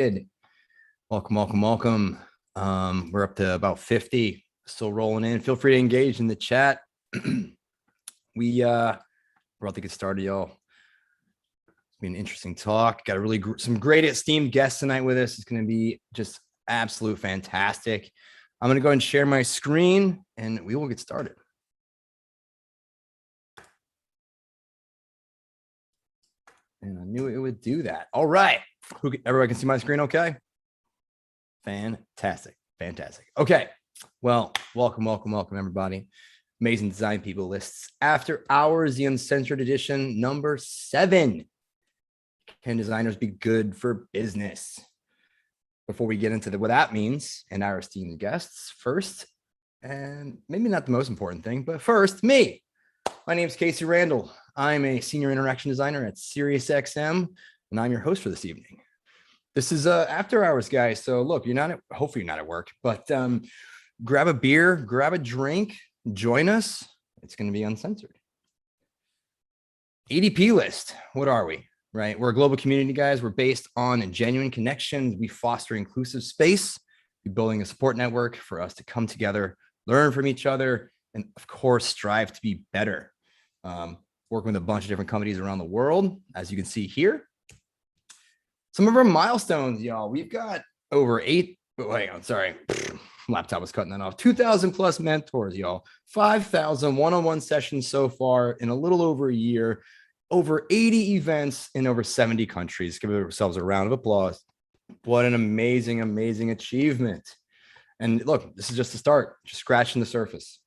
Welcome, welcome, welcome. We're up to about 50, still rolling in. Feel free to engage in the chat. We're about to get started, y'all. It's been an interesting talk. Got a really some great esteemed guests tonight with us. It's going to be just absolute fantastic. I'm going to go ahead and share my screen and we will get started. And I knew it would do that. All right. Everybody can see my screen okay? Fantastic. Fantastic. Okay. Well, welcome, welcome, welcome, everybody. Amazing Design People Lists After Hours, the Uncensored edition, number 7. Can designers be good for business? Before we get into what that means and our esteemed guests, first, and maybe not the most important thing, but first, me. My name is Kasey Randall. I'm a senior interaction designer at SiriusXM, and I'm your host for this evening. This is After Hours, guys. So look, hopefully you're not at work, but grab a beer, grab a drink, join us. It's going to be uncensored. ADPList, what are we? Right? We're a global community, guys. We're based on genuine connections. We foster inclusive space. We're building a support network for us to come together, learn from each other, and of course, strive to be better. Working with a bunch of different companies around the world, as you can see here. Some of our milestones, y'all. We've got over 8. Oh, hang on, sorry. Laptop was cutting that off. 2,000 plus mentors, y'all. 5,000 one-on-one sessions so far in a little over a year. Over 80 events in over 70 countries. Give ourselves a round of applause. What an amazing, amazing achievement. And look, this is just the start, just scratching the surface.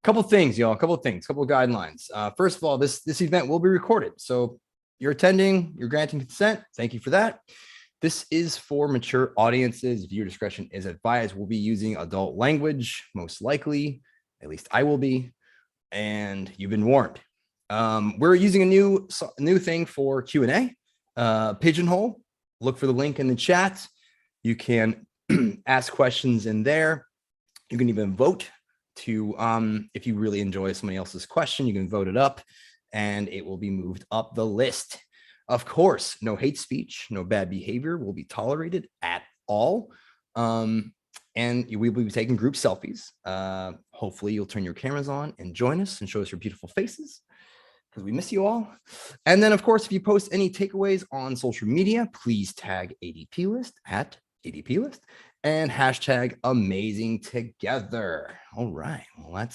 Couple things, y'all, couple of guidelines. First of all, this event will be recorded. So you're attending, you're granting consent. Thank you for that. This is for mature audiences. Viewer discretion is advised. We'll be using adult language, most likely, at least I will be, and you've been warned. We're using a new thing for Q&A, Pigeonhole. Look for the link in the chat. You can ask questions in there. You can even vote to, if you really enjoy somebody else's question, you can vote it up and it will be moved up the list. Of course, no hate speech, no bad behavior will be tolerated at all. And we will be taking group selfies. Hopefully you'll turn your cameras on and join us and show us your beautiful faces, because we miss you all. And then, of course, if you post any takeaways on social media, please tag ADPList at ADPList and hashtag amazing together. All right. Well,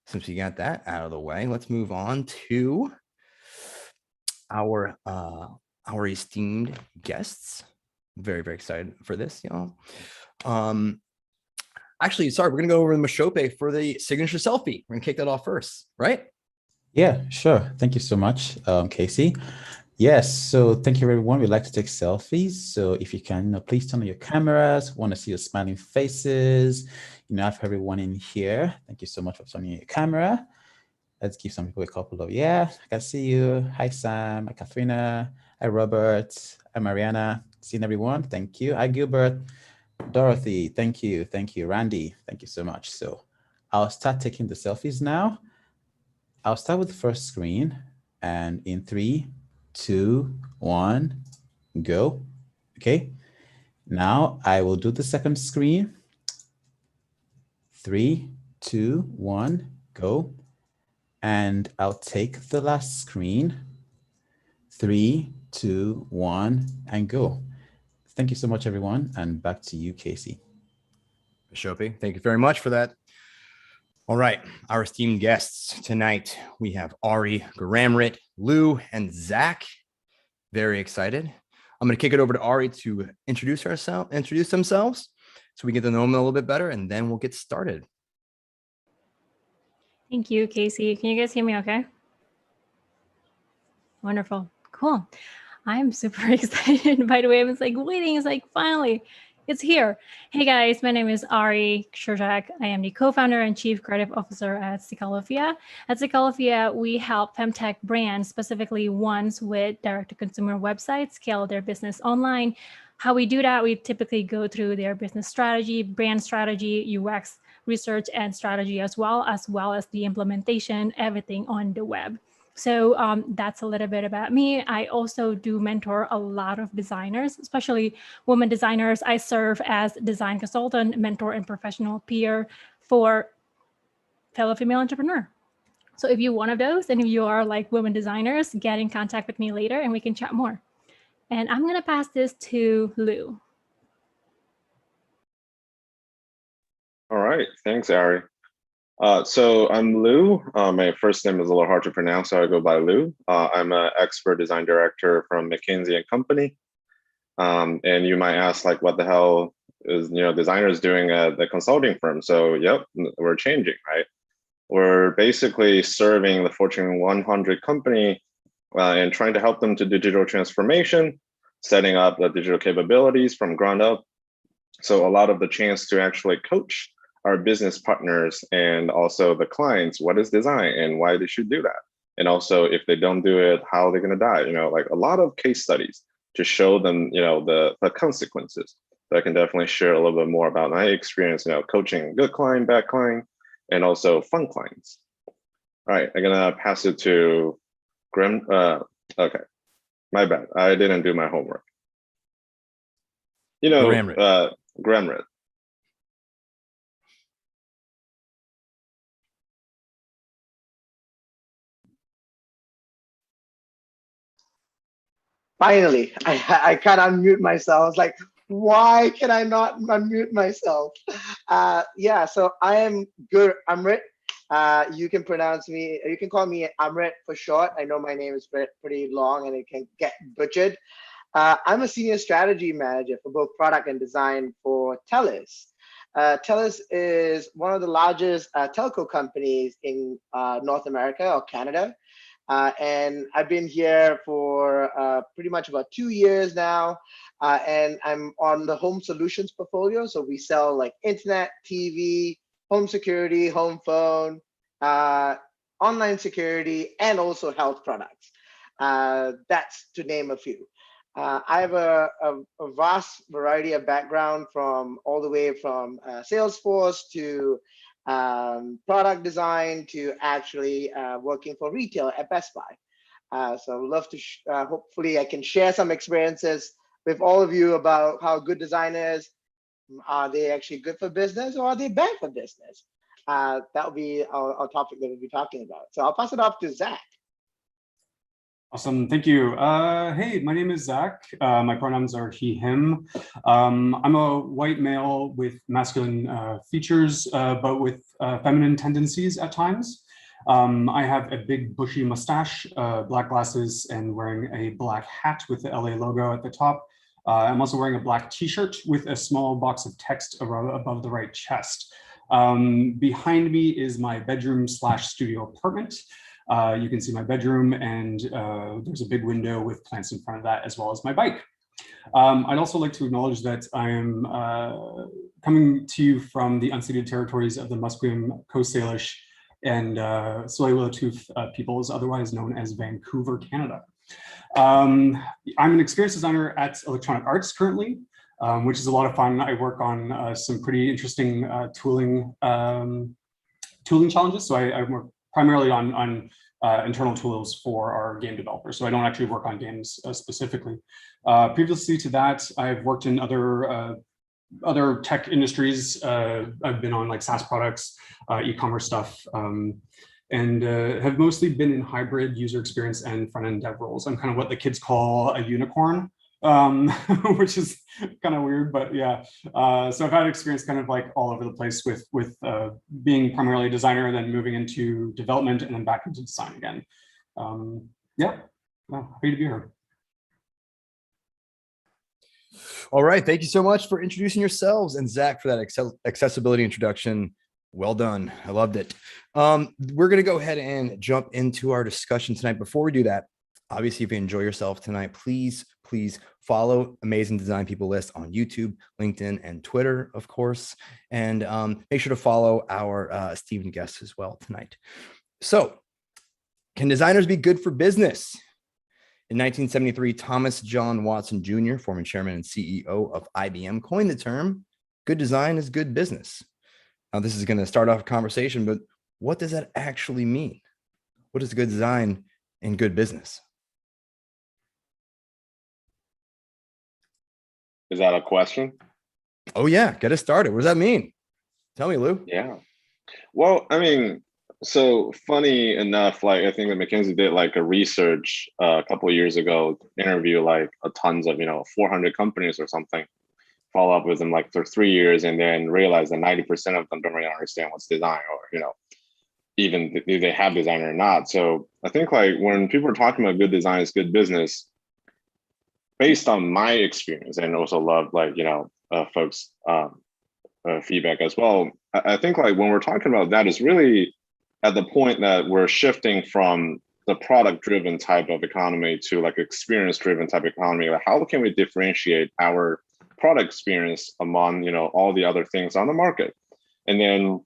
since we got that out of the way, let's move on to our esteemed guests. Very, very excited for this, y'all. Actually, sorry, we're gonna go over the Mashope for the signature selfie. We're gonna kick that off first, right? Yeah, sure. Thank you so much, Kasey. Yes, so thank you, everyone. We'd like to take selfies. So if you can, please turn on your cameras. Want to see your smiling faces. I have everyone in here. Thank you so much for turning on your camera. Let's give some people a couple of, I can see you. Hi, Sam. Hi, Katharina. Hi, Robert. Hi, Mariana. Seeing everyone. Thank you. Hi, Gilbert. Dorothy. Thank you. Thank you. Randy. Thank you so much. So I'll start taking the selfies now. I'll start with the first screen, and in 3, 2, 1, go. Okay. Now I will do the second screen. 3, 2, 1, go. And I'll take the last screen. 3, 2, 1, and go. Thank you so much, everyone. And back to you, Kasey. Mashope, thank you very much for that. All right, our esteemed guests tonight, we have Ari, Garamrit, Lou, and Zach. Very excited. I'm going to kick it over to Ari to introduce themselves so we get to know them a little bit better, and then we'll get started. Thank you, Kasey. Can you guys hear me okay? Wonderful. Cool. I'm super excited. By the way, I was waiting. It's finally, it's here. Hey guys, my name is Ari Krzyzak. I am the co-founder and chief creative officer at Sicalofia. At Sicalofia, we help femtech brands, specifically ones with direct-to-consumer websites, scale their business online. How we do that, we typically go through their business strategy, brand strategy, UX research and strategy, as well as the implementation, everything on the web. So that's a little bit about me. I also do mentor a lot of designers, especially women designers. I serve as design consultant, mentor, and professional peer for fellow female entrepreneur. So if you're one of those, and if you are like women designers, get in contact with me later and we can chat more. And I'm going to pass this to Lou. All right, thanks, Ari. So I'm Lou. My first name is a little hard to pronounce, so I go by Lou. I'm an expert design director from McKinsey & Company. And you might ask, like, what the hell is designers doing at the consulting firm? So yep, we're changing, right? We're basically serving the Fortune 100 company and trying to help them to digital transformation, setting up the digital capabilities from ground up. So a lot of the chance to actually coach our business partners and also the clients, what is design and why they should do that. And also if they don't do it, how they're gonna die, like a lot of case studies to show them, the consequences. So I can definitely share a little bit more about my experience, coaching good client, bad client, and also fun clients. All right, I'm gonna pass it to Graham. Okay, my bad, I didn't do my homework. Gramrit. Finally, I can't unmute myself. I was like, why can I not unmute myself? Yeah, so I am good. Amrit. You can pronounce me, you can call me Amrit for short. I know my name is pretty long and it can get butchered. I'm a senior strategy manager for both product and design for TELUS. TELUS is one of the largest telco companies in North America or Canada. And I've been here for pretty much about 2 years now. And I'm on the home solutions portfolio. So we sell like internet, TV, home security, home phone, online security, and also health products. That's to name a few. I have a vast variety of background from all the way from Salesforce to product design to actually working for retail at Best Buy. So I would love to, hopefully I can share some experiences with all of you about how good design is. Are they actually good for business or are they bad for business? That will be our topic that we'll be talking about. So I'll pass it off to Zach. Awesome, thank you. Hey, my name is Zach. My pronouns are he, him. I'm a white male with masculine features, but with feminine tendencies at times. I have a big bushy mustache, black glasses, and wearing a black hat with the LA logo at the top. I'm also wearing a black t-shirt with a small box of text above the right chest. Behind me is my bedroom / studio apartment. You can see my bedroom and there's a big window with plants in front of that as well as my bike. I'd also like to acknowledge that I am coming to you from the unceded territories of the Musqueam, Coast Salish, and Tsleil-Waututh peoples, otherwise known as Vancouver, Canada. I'm an experienced designer at Electronic Arts currently, which is a lot of fun. I work on some pretty interesting tooling challenges. So I work primarily on internal tools for our game developers. So I don't actually work on games specifically. Previously to that, I've worked in other tech industries. I've been on like SaaS products, e-commerce stuff, and have mostly been in hybrid user experience and front-end dev roles. I'm kind of what the kids call a unicorn, which is kind of weird, but yeah. So I've had experience kind of like all over the place with being primarily a designer and then moving into development and then back into design again. Yeah, happy to be here. All right, thank you so much for introducing yourselves, and Zach for that accessibility introduction. Well done, I loved it. We're gonna go ahead and jump into our discussion tonight. Before we do that, obviously, if you enjoy yourself tonight, please follow Amazing Design People List on YouTube, LinkedIn, and Twitter, of course. And make sure to follow our esteemed guests as well tonight. So, can designers be good for business? In 1973, Thomas John Watson Jr., former chairman and CEO of IBM, coined the term, good design is good business. Now, this is going to start off a conversation, but what does that actually mean? What does good design in good business? Is that a question? Oh yeah, get us started. What does that mean? Tell me, Lou. Yeah. Well, I mean, so funny enough, like I think that McKinsey did like a research a couple of years ago, interview like a tons of 400 companies or something, follow up with them like for 3 years, and then realize that 90% of them don't really understand what's design, or even if they have design or not. So I think like when people are talking about good design is good business, based on my experience, and also love like folks feedback as well. I think like when we're talking about that, is really at the point that we're shifting from the product driven type of economy to like experience driven type of economy. Like how can we differentiate our product experience among all the other things on the market? And then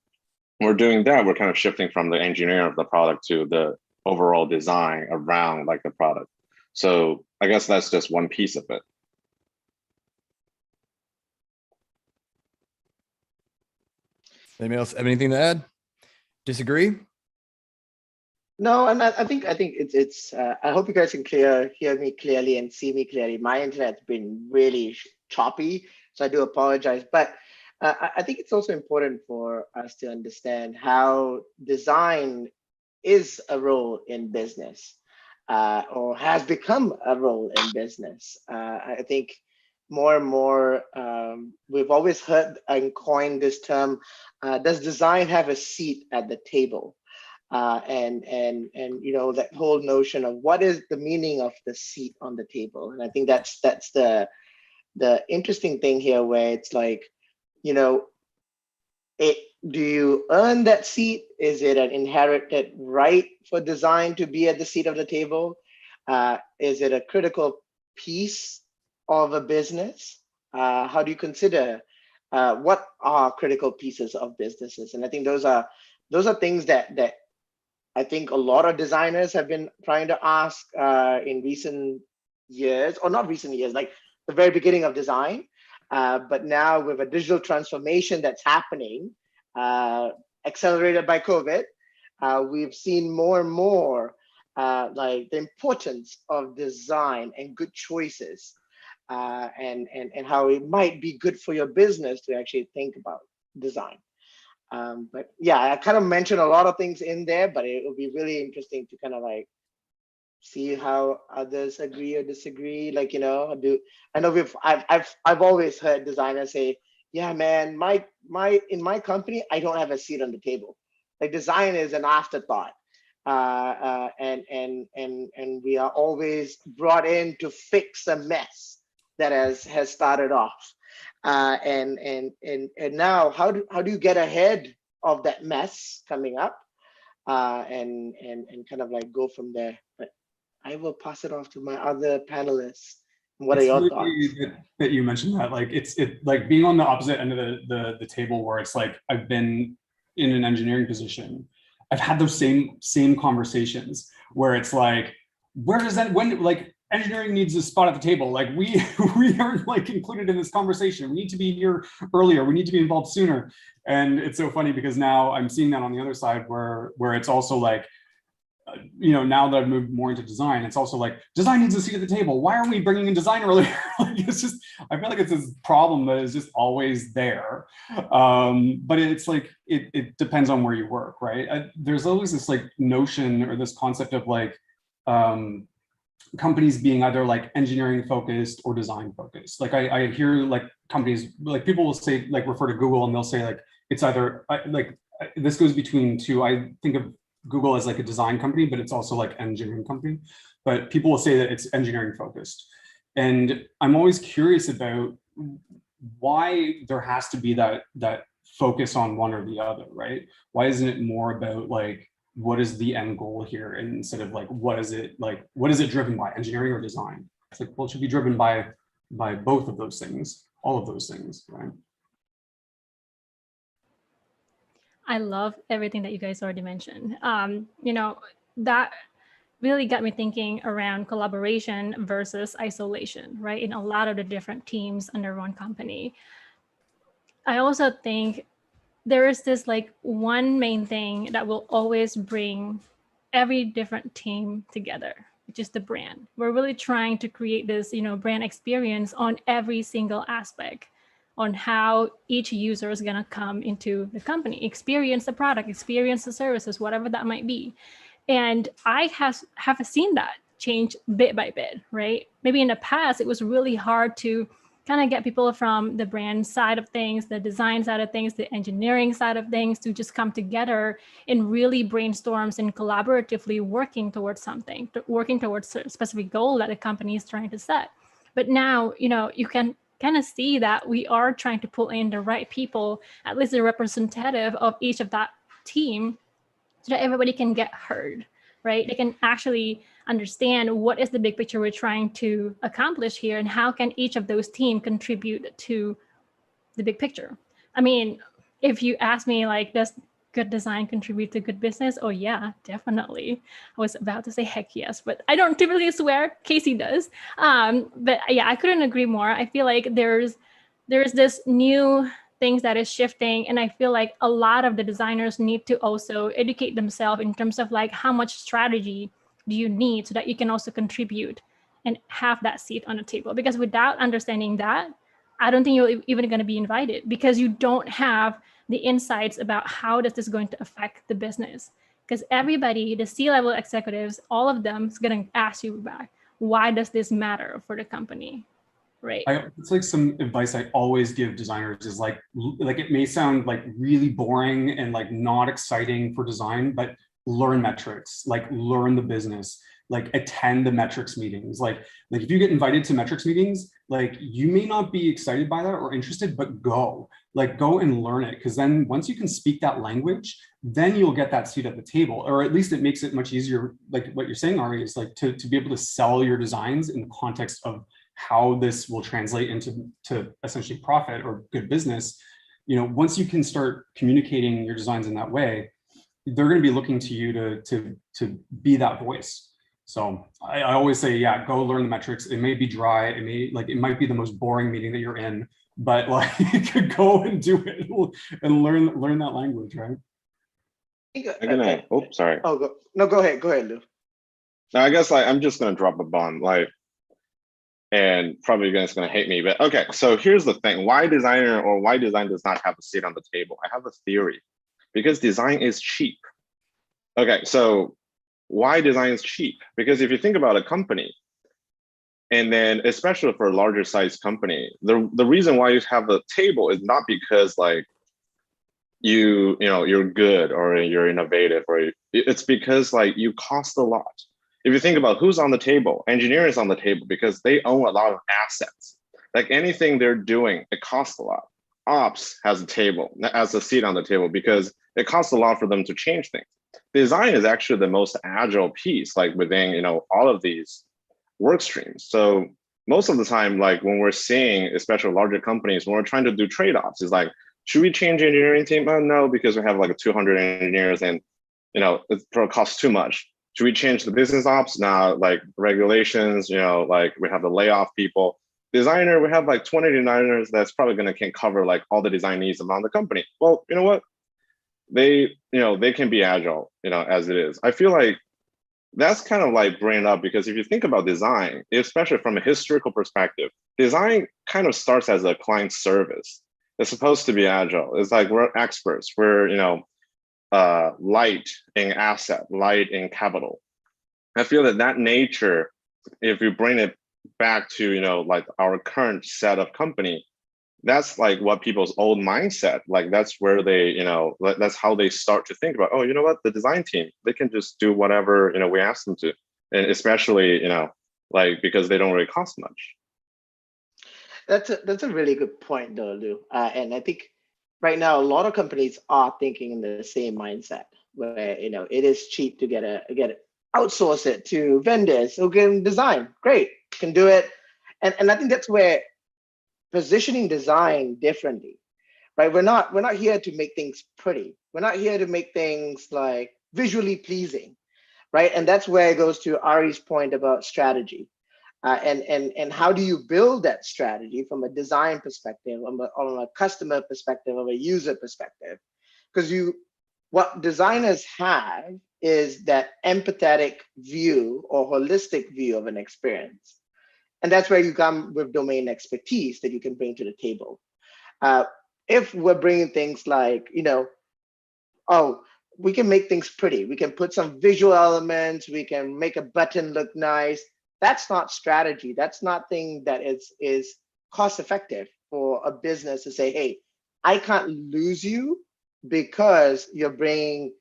we're doing that, we're kind of shifting from the engineering of the product to the overall design around like the product. So I guess that's just one piece of it. Anybody else have anything to add? Disagree? No, and I think it's. I hope you guys can hear me clearly and see me clearly. My internet's been really choppy, so I do apologize. But I think it's also important for us to understand how design is a role in business, or has become a role in business. I think more and more we've always heard and coined this term. Does design have a seat at the table? And that whole notion of what is the meaning of the seat on the table. And I think that's the interesting thing here, where it's like, do you earn that seat? Is it an inherited right for design to be at the seat of the table? Is it a critical piece of a business? How do you consider what are critical pieces of businesses? And I think those are things that I think a lot of designers have been trying to ask in recent years, or not recent years, like the very beginning of design. But now with a digital transformation that's happening, accelerated by COVID, we've seen more and more like the importance of design and good choices, and how it might be good for your business to actually think about design. But yeah, I kind of mentioned a lot of things in there, but it will be really interesting to kind of like see how others agree or disagree. Like, I know I've always heard designers say, yeah, man, in my company, I don't have a seat on the table. Like design is an afterthought. And we are always brought in to fix a mess that has started off. And now how do you get ahead of that mess coming up, and kind of like go from there? But I will pass it off to my other panelists. What are your thoughts? That you mentioned that, like it's like being on the opposite end of the table, where it's like I've been in an engineering position. I've had those same conversations where it's like, where does that, when, like engineering needs a spot at the table. Like we aren't like included in this conversation. We need to be here earlier. We need to be involved sooner. And it's so funny because now I'm seeing that on the other side where it's also like, now that I've moved more into design, it's also like design needs a seat at the table. Why are we bringing in design earlier? Like it's just, I feel like it's this problem that is just always there. But it's like, it depends on where you work, right? There's always this like notion or this concept of like, companies being either like engineering focused or design focused. Like I hear like companies, like people will say, like refer to Google and they'll say like, it's either this goes between two. I think of Google as like a design company, but it's also like engineering company. But people will say that it's engineering focused. And I'm always curious about why there has to be that focus on one or the other, right? Why isn't it more about like, what is the end goal here, instead of like, what is it driven by, engineering or design? It's like, well, it should be driven by both of those things, all of those things, right? I love everything that you guys already mentioned. That really got me thinking around collaboration versus isolation, right? In a lot of the different teams under one company. I also think there is this like one main thing that will always bring every different team together, which is the brand. We're really trying to create this, brand experience on every single aspect, on how each user is going to come into the company, experience the product, experience the services, whatever that might be. And I have seen that change bit by bit, right? Maybe in the past, it was really hard to kind of get people from the brand side of things, the design side of things, the engineering side of things to just come together and really brainstorms and collaboratively working towards something, working towards a specific goal that the company is trying to set. But now, you can kind of see that we are trying to pull in the right people, at least a representative of each of that team, so that everybody can get heard, right? They can actually understand what is the big picture we're trying to accomplish here and how can each of those teams contribute to the big picture. I mean, if you ask me, like, does good design contribute to good business? Oh yeah, definitely. I was about to say heck yes, but I don't typically swear. Kasey does. But yeah, I couldn't agree more. I feel like there's this new things that is shifting, and I feel like a lot of the designers need to also educate themselves in terms of like how much strategy do you need so that you can also contribute and have that seat on the table. Because without understanding that, I don't think you're even going to be invited, because you don't have the insights about how this is going to affect the business. Because everybody, the C-level executives, all of them is going to ask you back, why does this matter for the company? Right. It's like some advice I always give designers is like it may sound like really boring and like not exciting for design, but learn metrics, like learn the business, like attend the metrics meetings. Like if you get invited to metrics meetings, like you may not be excited by that or interested, but go and learn it. Because then once you can speak that language, then you'll get that seat at the table, or at least it makes it much easier. Like what you're saying, Ari, is like to be able to sell your designs in the context of how this will translate into essentially profit or good business. Once you can start communicating your designs in that way, they're going to be looking to you to be that voice. So I always say, yeah, go learn the metrics. It may be dry. It might be the most boring meeting that you're in, but like go and do it and learn that language, right? Sorry. Oh, go ahead, Lou. No, I guess I'm just gonna drop a bomb, and probably you guys are gonna hate me, but okay. So here's the thing: why design does not have a seat on the table? I have a theory, because design is cheap. Okay, so why design is cheap? Because if you think about a company, and then especially for a larger size company, the reason why you have a table is not because like you're good or you're innovative, or it's because like you cost a lot. If you think about who's on the table, engineering is on the table because they own a lot of assets. Like anything they're doing, it costs a lot. Ops has a seat on the table because it costs a lot for them to change things. Design is actually the most agile piece, like within all of these work streams. So most of the time, like when we're seeing, especially larger companies, when we're trying to do trade-offs, is like, should we change the engineering team? Oh, no, because we have like 200 engineers and it costs too much. Should we change the business ops? Now, like regulations, like we have to lay off people. Designer, we have like 20 designers that's probably can't cover like all the design needs around the company. Well, you know what? They can be agile, as it is. I feel like that's kind of like bringing up, because if you think about design, especially from a historical perspective, design kind of starts as a client service. It's supposed to be agile. It's like we're experts. We're, light in asset, light in capital. I feel that nature, if you bring it back to, like our current set of company, that's like what people's old mindset, like that's where they, that's how they start to think about, oh, you know what, the design team, they can just do whatever, we ask them to. And especially, like, because they don't really cost much. That's a really good point though, Lou. And I think right now, a lot of companies are thinking in the same mindset where, it is cheap to outsource it to vendors who can design. Great, can do it. And I think that's where positioning design differently, right? We're not here to make things pretty. We're not here to make things like visually pleasing, right? And that's where it goes to Ari's point about strategy. And how do you build that strategy from a design perspective, on a customer perspective, or a user perspective? Because what designers have is that empathetic view or holistic view of an experience. And that's where you come with domain expertise that you can bring to the table. If we're bringing things like, oh, we can make things pretty. We can put some visual elements. We can make a button look nice. That's not strategy. That's not thing that is cost effective for a business to say, hey, I can't lose you because you're bringing,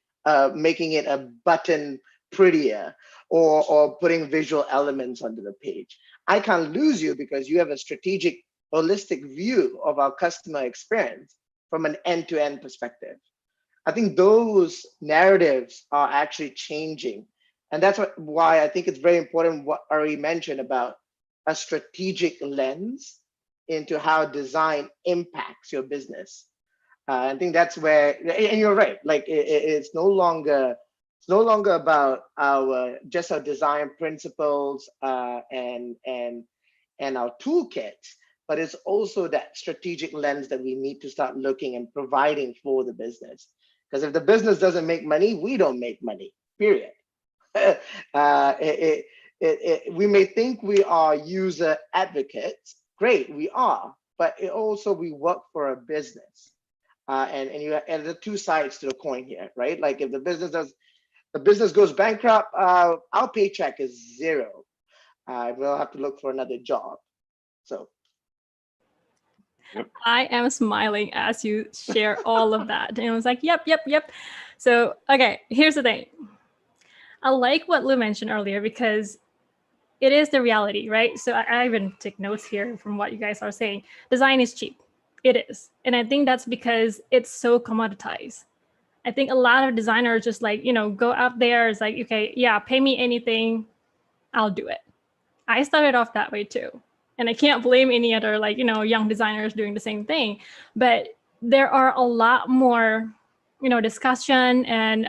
making it a button prettier or putting visual elements onto the page. I can't lose you because you have a strategic, holistic view of our customer experience from an end-to-end perspective. I think those narratives are actually changing. And that's why I think it's very important what Ari mentioned about a strategic lens into how design impacts your business. I think that's where, and you're right, like it's no longer about our design principles and our toolkits, but it's also that strategic lens that we need to start looking and providing for the business. Because if the business doesn't make money, we don't make money, period. We may think we are user advocates. Great, we are, but we work for a business. And the two sides to the coin here, right? Like if the business goes bankrupt, our paycheck is zero. We'll have to look for another job. So. Yep. I am smiling as you share all of that. And I was like, yep. So, okay, here's the thing. I like what Lou mentioned earlier because it is the reality, right? So I even take notes here from what you guys are saying. Design is cheap. It is. And I think that's because it's so commoditized. I think a lot of designers just like, go out there. It's like, okay, yeah, pay me anything. I'll do it. I started off that way too. And I can't blame any other young designers doing the same thing. But there are a lot more, discussion and,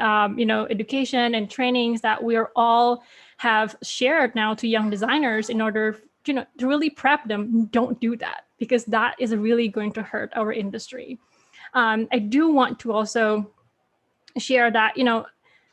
education and trainings that we're all have shared now to young designers in order, to really prep them. Don't do that because that is really going to hurt our industry. I do want to also share that,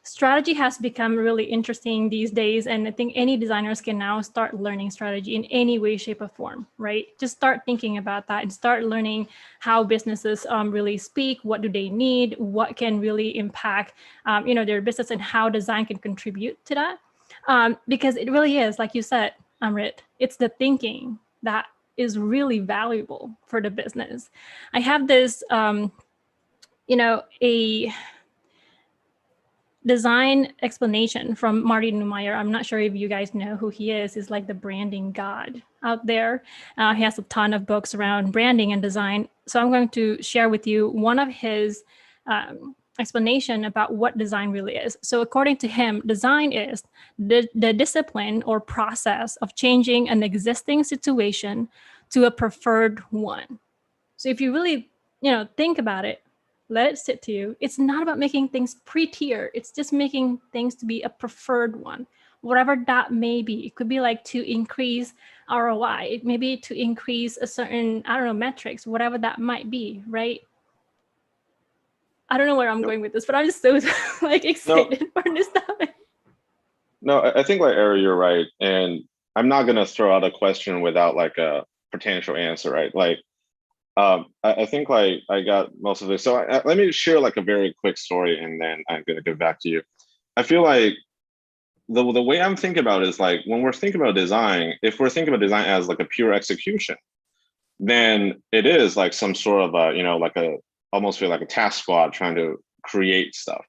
strategy has become really interesting these days. And I think any designers can now start learning strategy in any way, shape, or form, right? Just start thinking about that and start learning how businesses really speak, what do they need, what can really impact, their business and how design can contribute to that. Because it really is, like you said, Amrit, it's the thinking that is really valuable for the business. I have this, a design explanation from Marty Neumeyer. I'm not sure if you guys know who he is. He's like the branding god out there. He has a ton of books around branding and design. So I'm going to share with you one of his explanation about what design really is. So according to him, design is the discipline or process of changing an existing situation to a preferred one. So if you really, think about it, let it sit to you. It's not about making things prettier. It's just making things to be a preferred one, whatever that may be. It could be like to increase ROI, maybe to increase a certain, metrics, whatever that might be, right? I don't know where I'm going with this, but I'm just so excited for this topic. No, I think Ari, you're right. And I'm not going to throw out a question without a potential answer, right? I think I got most of this. So let me share a very quick story and then I'm going to get back to you. I feel like the way I'm thinking about it is when we're thinking about design, if we're thinking about design as a pure execution, then it is some sort of almost feel like a task squad trying to create stuff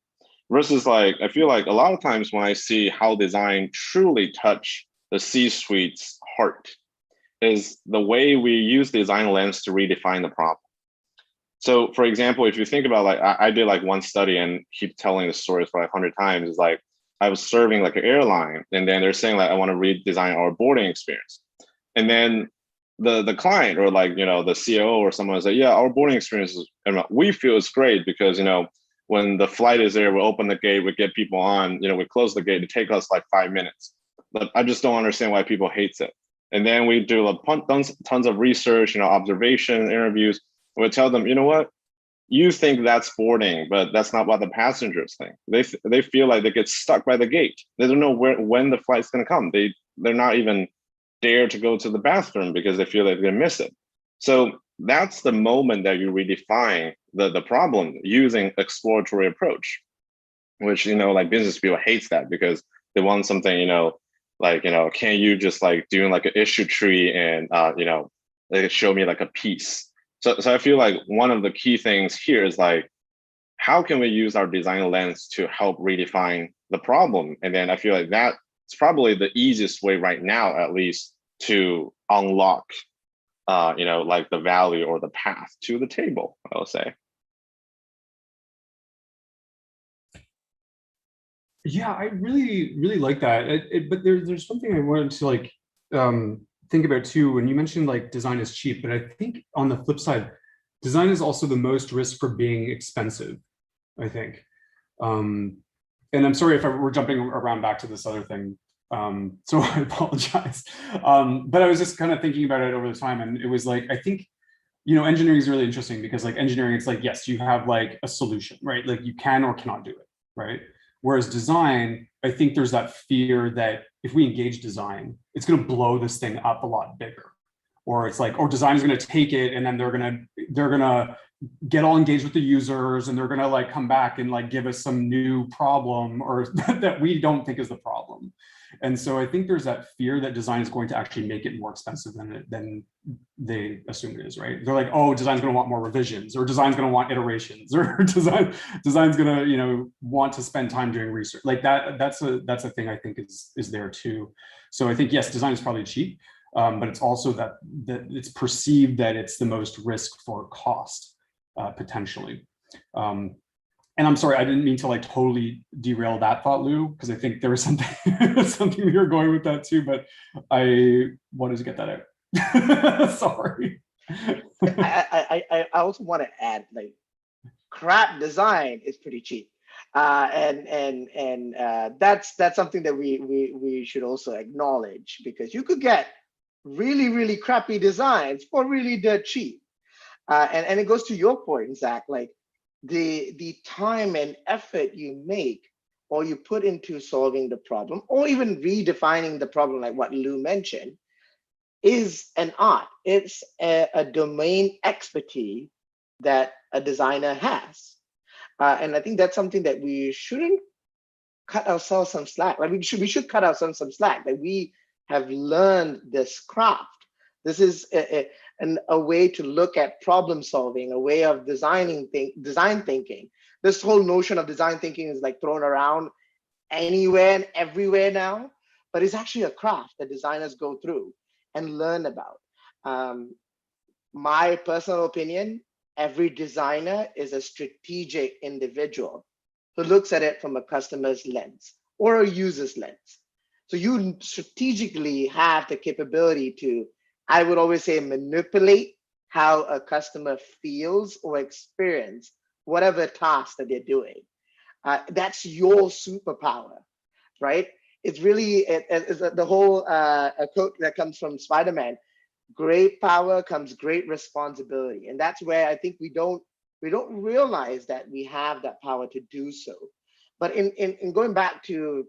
versus I feel like a lot of times when I see how design truly touch the C-suite's heart is the way we use design lens to redefine the problem. So for example, if you think about I did one study and keep telling the stories for 100 times, is I was serving an airline and then they're saying I want to redesign our boarding experience. And then the client or the COO or someone is yeah, our boarding experience is, we feel it's great because, when the flight is there, we open the gate, we get people on, we close the gate, it takes us 5 minutes. But I just don't understand why people hate it. And then we do tons of research, observation, interviews. We tell them, you know what? you think that's boarding, but that's not what the passengers think. They feel like they get stuck by the gate. They don't know when the flight's going to come. They're not even dare to go to the bathroom because they feel like they're going to miss it. So that's the moment that you redefine the problem using exploratory approach, which, like business people hates that because they want something, can you just like doing like an issue tree and, they show me like a piece. So I feel like one of the key things here is like, how can we use our design lens to help redefine the problem? And then I feel like that's probably the easiest way right now, at least, to unlock, like the value or the path to the table, I will say. Yeah, I really, really like that. But there's something I wanted to like think about too. When you mentioned like design is cheap, but I think on the flip side, design is also the most risk for being expensive, I think. And I'm sorry if we're jumping around back to this other thing. So I apologize. But I was just kind of thinking about it over the time, and it was like, I think, engineering is really interesting because like engineering, it's like, yes, you have like a solution, right? Like you can or cannot do it, right? Whereas design, I think there's that fear that if we engage design, it's going to blow this thing up a lot bigger. Or it's like, or design is going to take it and then they're going to get all engaged with the users and they're going to like come back and like give us some new problem or that we don't think is the problem. And so I think there's that fear that design is going to actually make it more expensive than they assume it is, right? They're like, oh, design's going to want more revisions, or design's going to want iterations, or design's going to, want to spend time doing research. Like that's a thing I think is there too. So I think, yes, design is probably cheap, but it's also that it's perceived that it's the most risk for cost, potentially. And I'm sorry, I didn't mean to like totally derail that thought, Lou, because I think there was something we were going with that too, but I wanted to get that out. Sorry. I also want to add, like, crap design is pretty cheap, and that's something that we should also acknowledge, because you could get really crappy designs for really dirt cheap, and it goes to your point, Zach, like the time and effort you make or you put into solving the problem or even redefining the problem, like what Lou mentioned, is an art. It's a domain expertise that a designer has. And I think that's something that we shouldn't cut ourselves some slack. Like we should cut ourselves some slack, that we have learned this craft. This is a way to look at problem solving, a way of design thinking. This whole notion of design thinking is like thrown around anywhere and everywhere now, but it's actually a craft that designers go through and learn about. My personal opinion, every designer is a strategic individual who looks at it from a customer's lens or a user's lens. So you strategically have the capability to, I would always say, manipulate how a customer feels or experience whatever task that they're doing. That's your superpower, right? It's really, it's the whole a quote that comes from Spider-Man: great power comes great responsibility. And that's where I think we don't realize that we have that power to do so. But in going back to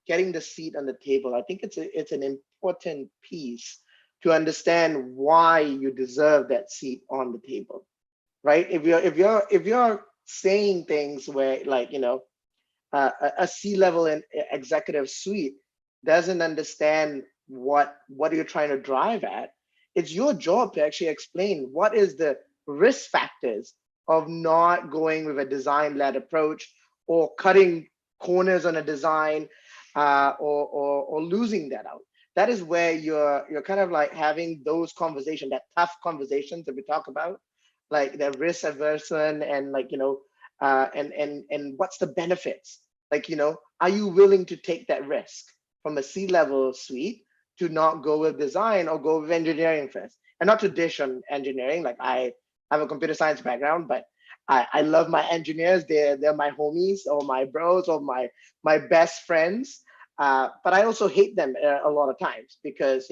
getting the seat on the table, I think it's an important piece to understand why you deserve that seat on the table, right? If you're saying things where, like, a C-level and executive suite doesn't understand what you're trying to drive at, it's your job to actually explain what is the risk factors of not going with a design-led approach, or cutting corners on a design, or losing that out. That is where you're kind of like having those conversations, that tough conversations that we talk about, like the risk aversion and like, and what's the benefits? Like, are you willing to take that risk from a C-level suite to not go with design or go with engineering first? And not to dish on engineering, like I have a computer science background, but I love my engineers. They're my homies or my bros or my best friends. But I also hate them a lot of times because,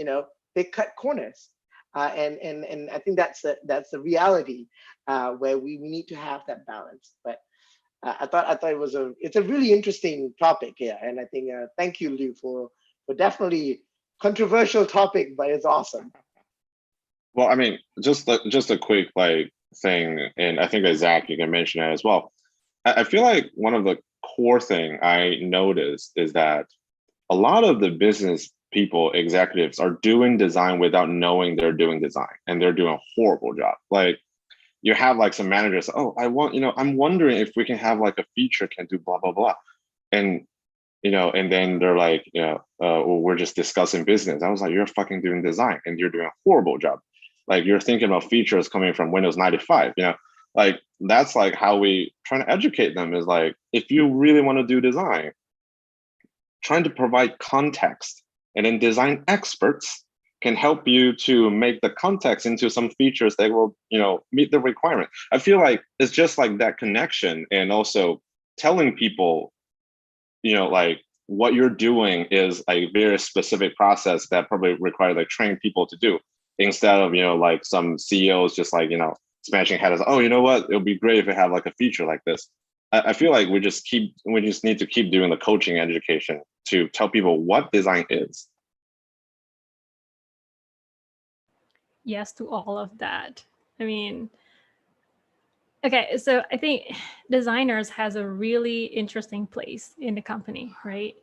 they cut corners. And I think that's the reality where we need to have that balance. But I thought it's a really interesting topic here, and I think thank you, Lou, for definitely controversial topic, but it's awesome. Well, I mean, just a quick thing, and I think that Zach, you can mention it as well. I feel like one of the core thing I noticed is that a lot of the business people, executives, are doing design without knowing they're doing design, and they're doing a horrible job. Like, you have some managers, oh, I'm wondering if we can have a feature can do blah, blah, blah. And, and then they're like, well, we're just discussing business. I was like, you're fucking doing design and you're doing a horrible job. Like, you're thinking about features coming from Windows 95, that's how we trying to educate them is if you really want to do design, trying to provide context, and then design experts can help you to make the context into some features that will, meet the requirement. I feel like it's just that connection, and also telling people, what you're doing is a very specific process that probably requires train people to do, instead of, some CEOs just smashing heads. Oh, you know what? It'll be great if we have a feature like this. I feel like we just need to keep doing the coaching education to tell people what design is. Yes to all of that. I mean, okay, so I think designers has a really interesting place in the company, right?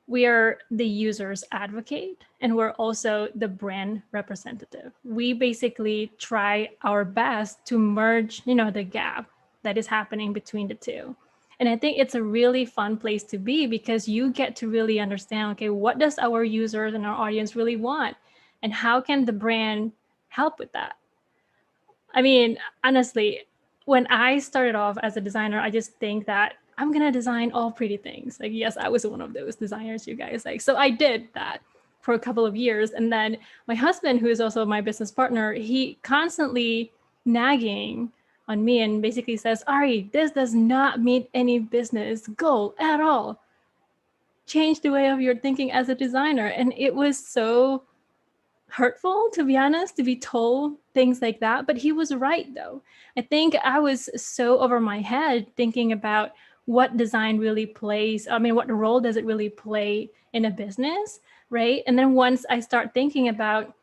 We are the user's advocate, and we're also the brand representative. We basically try our best to merge, the gap that is happening between the two. And I think it's a really fun place to be, because you get to really understand, okay, what does our users and our audience really want? And how can the brand help with that? I mean, honestly, when I started off as a designer, I just think that I'm going to design all pretty things. Yes, I was one of those designers, you guys. So I did that for a couple of years. And then my husband, who is also my business partner, he constantly nagging on me and basically says, Ari, this does not meet any business goal at all. Change the way of your thinking as a designer. And it was so hurtful, to be honest, to be told things like that. But he was right, though. I think I was so over my head thinking about what design really plays. I mean, what role does it really play in a business, right? And then once I start thinking about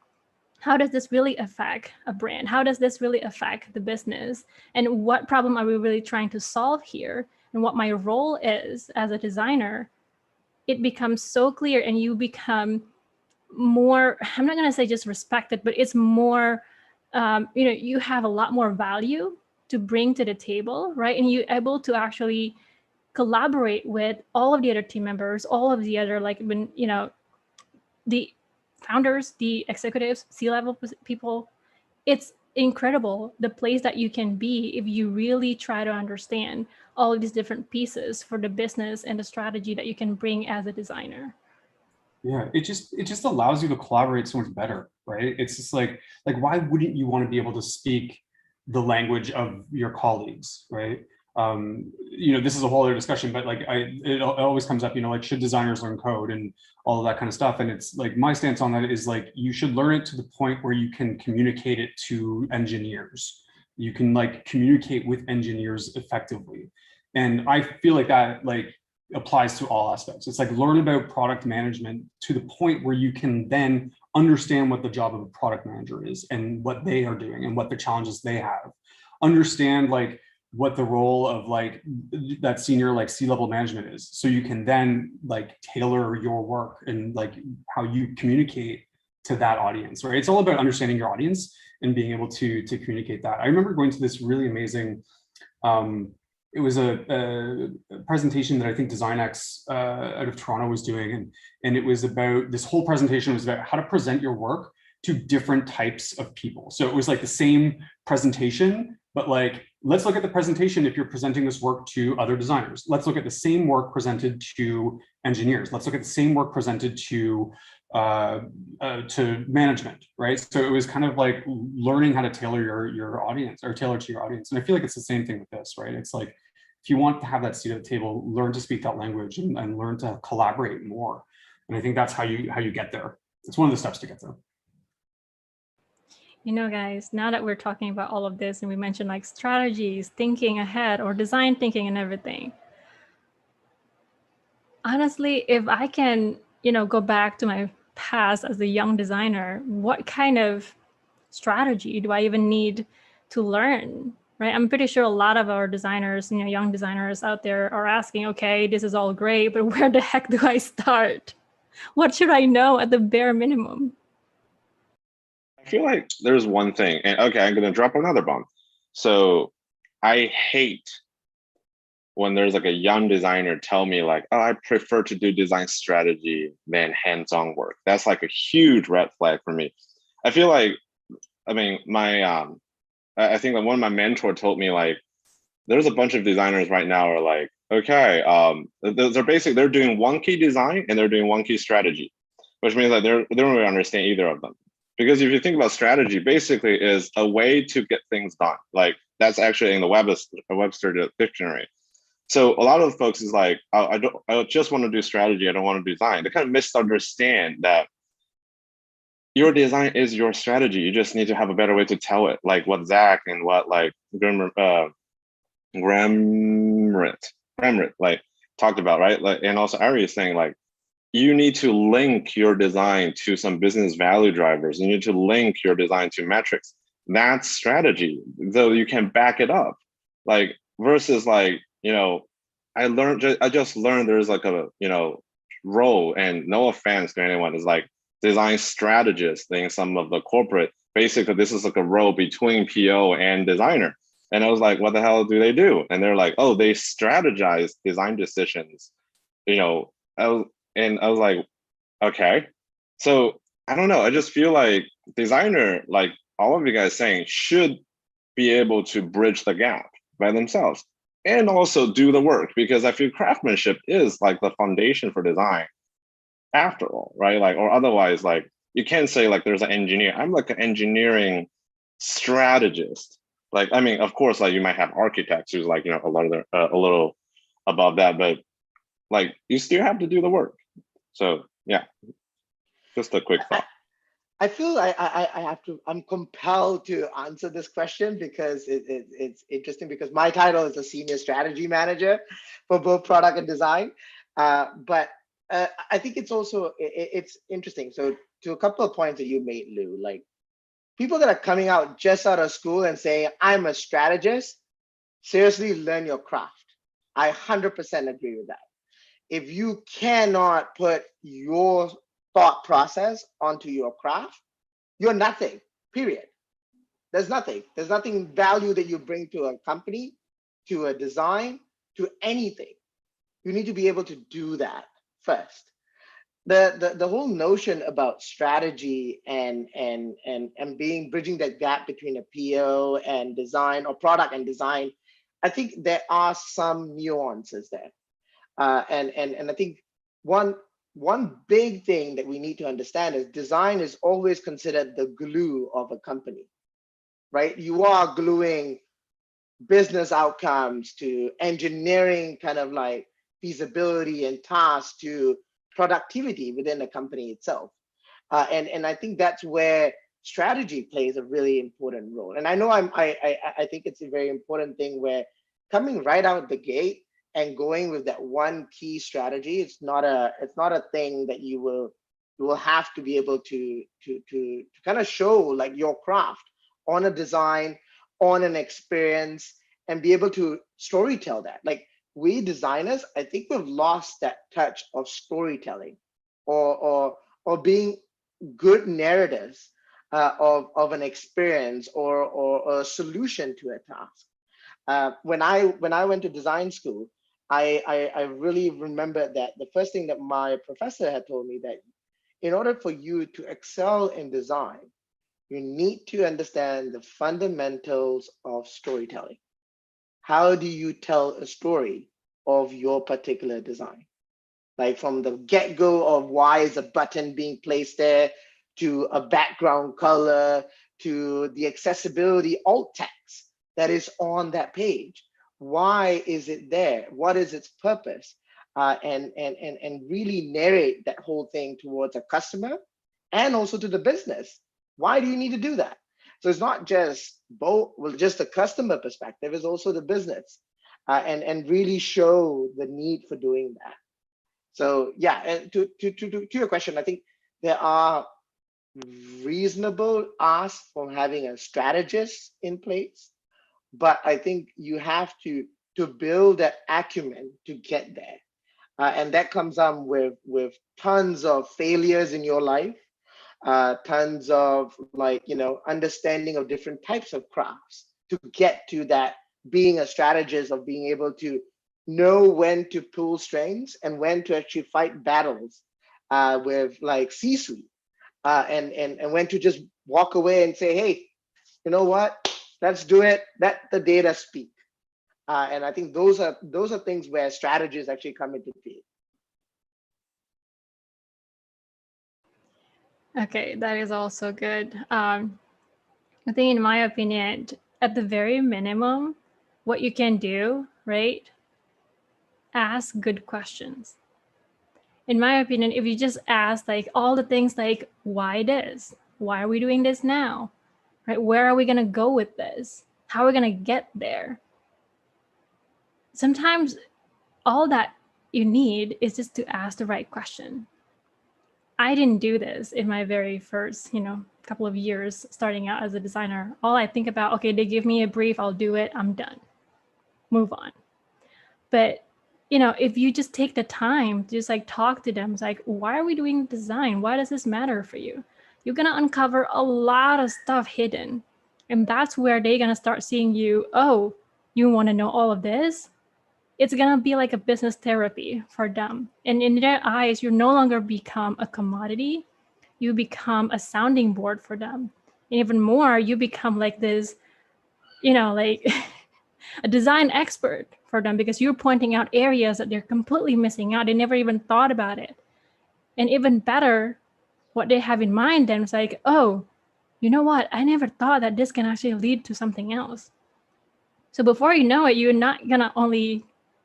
how does this really affect a brand? How does this really affect the business? And what problem are we really trying to solve here? And what my role is as a designer, it becomes so clear, and you become more, I'm not going to say just respected, but it's more, you have a lot more value to bring to the table, right? And you're able to actually collaborate with all of the other team members, all of the other, the founders, the executives, C-level people. It's incredible the place that you can be if you really try to understand all of these different pieces for the business and the strategy that you can bring as a designer. Yeah, it just allows you to collaborate so much better, right? It's just like why wouldn't you want to be able to speak the language of your colleagues, right? This is a whole other discussion, but it always comes up, should designers learn code and all of that kind of stuff? And it's my stance on that is you should learn it to the point where you can communicate it to engineers. You can communicate with engineers effectively. And I feel like that applies to all aspects. It's learn about product management to the point where you can then understand what the job of a product manager is and what they are doing and what the challenges they have. Understand what the role of that senior C-level management is. So you can then tailor your work and how you communicate to that audience, right? It's all about understanding your audience and being able to communicate that. I remember going to this really amazing, it was a presentation that I think DesignX out of Toronto was doing. And it was about, this whole presentation was about how to present your work to different types of people. So it was the same presentation, but let's look at the presentation if you're presenting this work to other designers. Let's look at the same work presented to engineers. Let's look at the same work presented to management, right? So it was kind of learning how to tailor your audience, or tailor to your audience. And I feel like it's the same thing with this, right? It's if you want to have that seat at the table, learn to speak that language and learn to collaborate more. And I think that's how you get there. It's one of the steps to get there. You know, guys, now that we're talking about all of this and we mentioned like strategies, thinking ahead or design thinking and everything. Honestly, if I can, go back to my past as a young designer, what kind of strategy do I even need to learn? Right? I'm pretty sure a lot of our designers, young designers out there are asking, okay, this is all great, but where the heck do I start? What should I know at the bare minimum? I feel like there's one thing, and okay, I'm gonna drop another bomb. So I hate when there's like a young designer tell me like, oh, I prefer to do design strategy than hands-on work. That's like a huge red flag for me. I feel like, I mean, I think that one of my mentor told me like, there's a bunch of designers right now are like, okay, they're doing one key design and they're doing one key strategy, which means that they don't really understand either of them. Because if you think about strategy, basically is a way to get things done. Like that's actually in the Webster dictionary. So a lot of folks is like, I just want to do strategy. I don't want to design. They kind of misunderstand that your design is your strategy. You just need to have a better way to tell it. Like what Zach and what like Gramrit like talked about, right? Like, and also Ari is saying like, you need to link your design to some business value drivers. You need to link your design to metrics. That's strategy, though you can back it up. Like versus like, I just learned there's like a, role, and no offense to anyone, is like design strategist in some of the corporate. Basically, this is like a role between PO and designer. And I was like, what the hell do they do? And they're like, oh, they strategize design decisions. And I was like, okay. So I don't know. I just feel like designer, like all of you guys saying, should be able to bridge the gap by themselves and also do the work, because I feel craftsmanship is like the foundation for design after all, right? Like, or otherwise, like you can't say like there's an engineer. I'm like an engineering strategist. Like, I mean, of course, like you might have architects who's like, a little above that, but like you still have to do the work. So yeah, just a quick thought. I feel I'm compelled to answer this question because it's interesting, because my title is a senior strategy manager for both product and design. But I think it's also, it's interesting. So to a couple of points that you made, Lou, like people that are coming out just out of school and saying, I'm a strategist, seriously learn your craft. I 100% agree with that. If you cannot put your thought process onto your craft, you're nothing, period. There's nothing value that you bring to a company, to a design, to anything. You need to be able to do that first. The whole notion about strategy and bridging that gap between a PO and design, or product and design, I think there are some nuances there. And I think one big thing that we need to understand is design is always considered the glue of a company, right? You are gluing business outcomes to engineering, kind of like feasibility and tasks, to productivity within the company itself. And I think that's where strategy plays a really important role. And I know I think it's a very important thing where coming right out the gate and going with that one key strategy, it's not a thing that you will have to be able to kind of show like your craft on a design, on an experience, and be able to storytell that. Like we designers, I think we've lost that touch of storytelling or being good narratives of an experience or a solution to a task. When I went to design school, I really remember that the first thing that my professor had told me, that in order for you to excel in design, you need to understand the fundamentals of storytelling. How do you tell a story of your particular design? Like from the get-go of why is a button being placed there, to a background color, to the accessibility alt text that is on that page. Why is it there? What is its purpose? And really narrate that whole thing towards a customer and also to the business. Why do you need to do that? So it's not just just the customer perspective, it's also the business, and really show the need for doing that. So yeah, and to your question, I think there are reasonable asks from having a strategist in place, but I think you have to build that acumen to get there, and that comes up with tons of failures in your life, tons of understanding of different types of crafts to get to that being a strategist, of being able to know when to pull strings and when to actually fight battles with like C-suite, and when to just walk away and say, hey, you know what, let's do it, let the data speak. And I think those are things where strategies actually come into play. Okay, that is also good. I think, in my opinion, at the very minimum, what you can do, right? Ask good questions. In my opinion, if you just ask like all the things like, why this? Why are we doing this now? Right? Where are we going to go with this? How are we going to get there? Sometimes all that you need is just to ask the right question. I didn't do this in my very first, couple of years starting out as a designer. All I think about, okay, they give me a brief, I'll do it, I'm done, move on. But if you just take the time to just like talk to them, it's like, why are we doing design? Why does this matter for you? You're gonna uncover a lot of stuff hidden, and that's where they're gonna start seeing you. Oh, you want to know all of this? It's gonna be like a business therapy for them, and in their eyes, you no longer become a commodity. You become a sounding board for them, and even more, you become like this, like a design expert for them, because you're pointing out areas that they're completely missing out. They never even thought about it. And even better, what they have in mind then is like, oh, you know what? I never thought that this can actually lead to something else. So before you know it, you're not gonna only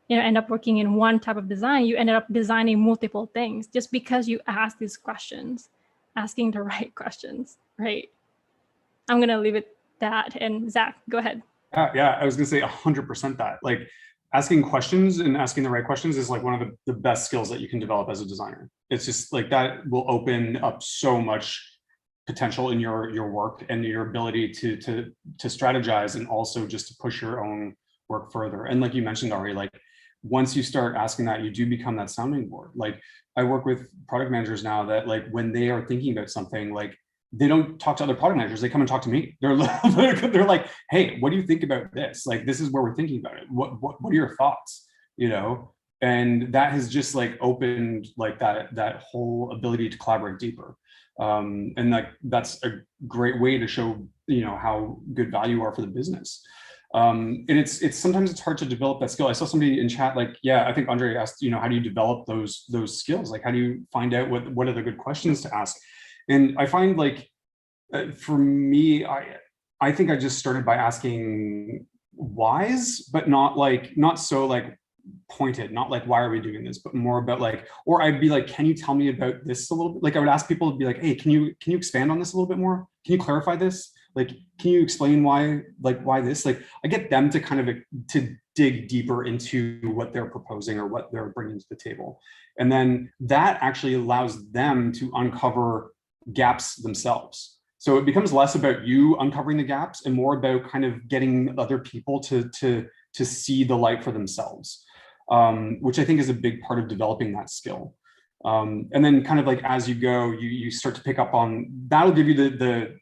end up working in one type of design. You ended up designing multiple things just because you asked these questions, asking the right questions, right? I'm gonna leave it that. And Zach, go ahead. Yeah, I was gonna say 100% that. Like, asking questions and asking the right questions is like one of the best skills that you can develop as a designer. It's just like that will open up so much potential in your work and your ability to strategize, and also just to push your own work further. And like you mentioned, Ari, like once you start asking that, you do become that sounding board. Like, I work with product managers now that, like, when they are thinking about something, like, they don't talk to other product managers, they come and talk to me. They're like, hey, what do you think about this? Like, this is where we're thinking about it. What are your thoughts? And that has just like opened like that whole ability to collaborate deeper. And like, that's a great way to show, how good value you are for the business. And it's sometimes it's hard to develop that skill. I saw somebody in chat, like, yeah, I think Andre asked, how do you develop those skills? Like, how do you find out what are the good questions to ask? And I find, like, for me, I think I just started by asking whys, but not so like pointed, not like, why are we doing this, but more about like, or I'd be like, can you tell me about this a little bit? Like, I would ask people to be like, hey, can you expand on this a little bit more? Can you clarify this? Like, can you explain why this? Like, I get them to kind of to dig deeper into what they're proposing or what they're bringing to the table. And then that actually allows them to uncover gaps themselves. So it becomes less about you uncovering the gaps and more about kind of getting other people to see the light for themselves, which I think is a big part of developing that skill. And then kind of like, as you go, you start to pick up on, that'll give you